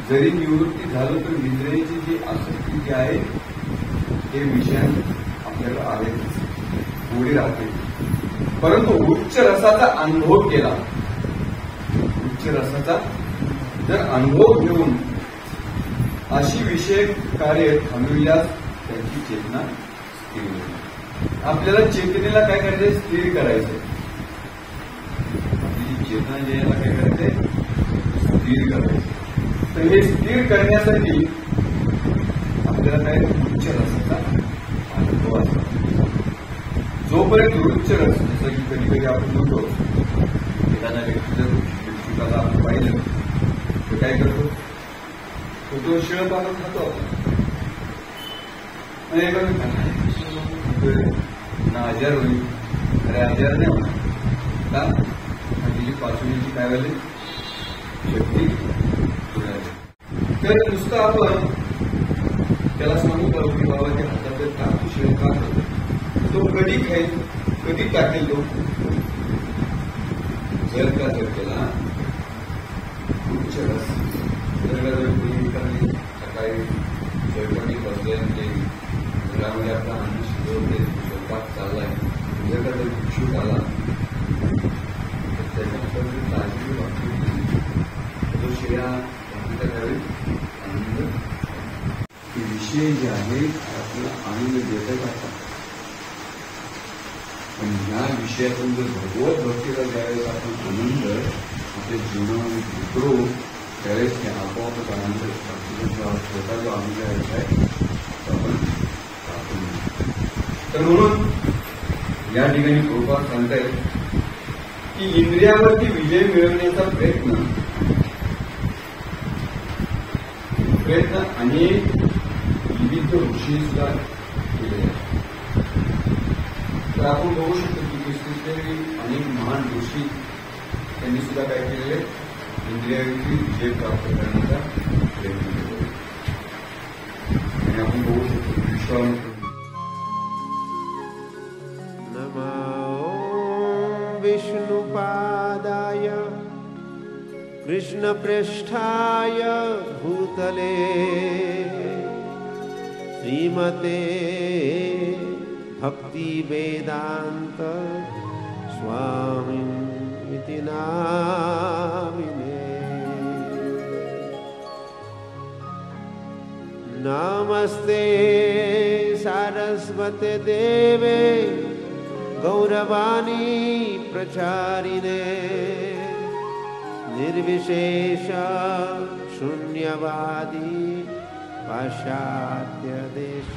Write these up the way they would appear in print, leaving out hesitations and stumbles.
जरी निवृत्ती झालं तर निद्रेची जी आसक्ती जी आहे ते विषय आपल्याला आले गोडी राहते, परंतु उच्च रसाचा अनुभव केला, उच्च रसाचा जर अनुभव घेऊन अशी विषय कार्य थांबविल्यास त्यांची चेतना स्थिर होईल. आपल्याला चेतनेला काय करायचंय? स्थिर करायचंय. आपली चेतना जी याला काय करायचंय? स्थिर करायचं. तर हे स्थिर करण्यासाठी आपल्याला काय उच्च रसाचा अनुभव असतो. जोपर्यंत उच्च रस, जसं की कधी कधी आपण म्हणतो एखादा व्यक्ती जर भिक्षुकाला आपण पाहिलं तर काय करतो? तो शिळ पालन खातो आपण. ना आजार होईल, अरे आजार नाही होणार का? तिची पाचवण्याची काय झाली शक्ती. तर नुसतं आपण त्याला सांगू करू की बाबा ते हातात का तू शिळ का खातो, तो कधी खाईल, कधी टाकेल तो. जर का जर त्याला उच्च रस सकाळी स्वयंपाकी बसले घरामध्ये आपला अन्न शिजवते, स्वयंपाक चाललाय, जर का जर भिक्षुक आला तर त्याच्यानंतर ताजी वाटली तो शिळ्या करावी आनंद. विषय जे आहे आपल्याला आनंद देत असतात, पण ह्या विषयातून जर भगवत भक्तीला ज्यावेळेस आपण आनंद आपल्या जीवनामध्ये उतरवू त्यावेळेस ते आपोआपच आनंद स्वतः जो आनंद आहे तो आपण प्राप्त. तर म्हणून या ठिकाणी कृपा सांगताय की इंद्रियावरती विजय मिळवण्याचा प्रयत्न अनेक विविध ऋषी सुद्धा केले आहेत. तर आपण बघू शकतो की कृष्णेश्वरी अनेक महान ऋषी त्यांनी सुद्धा काय केलेले इंद्रियावरती विजय प्राप्त करण्याचा प्रयत्न केला. आणि आपण बघू शकतो विश्वामित्र विष्णुपादाय कृष्णप्रेष्ठाय भूतले श्रीमते भक्ति वेदांत स्वामिनिति नामिने। नमस्ते सारस्वते देवे गौरवाणी प्रचारिणे निर्विशेष शून्यवादी पाश्चात्य देश।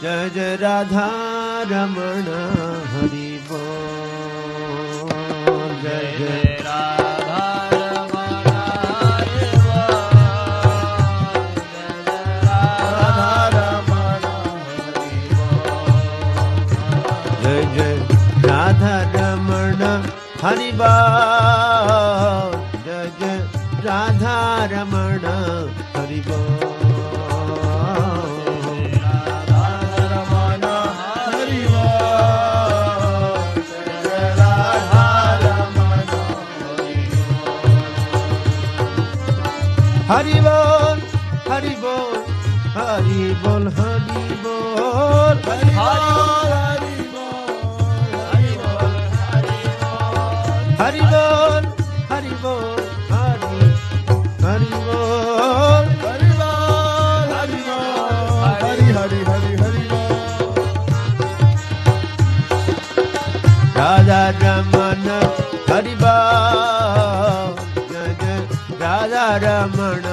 जय जय राधा रमण हरि बोल। जय जय राधा रमण हरि बोल। जय जय राधा रमण हरि बोल। जय जय राधा रमण हरि बोल। हरि बोल हरि बोल हरि बोल हरि बोल हरि बोल हरि बोल हरि बोल हरि हरि बोल हरि बोल हरि बोल हरि हरि हरि हरि बोल। राधा रमण हरि बोल। जय जय राधा रमण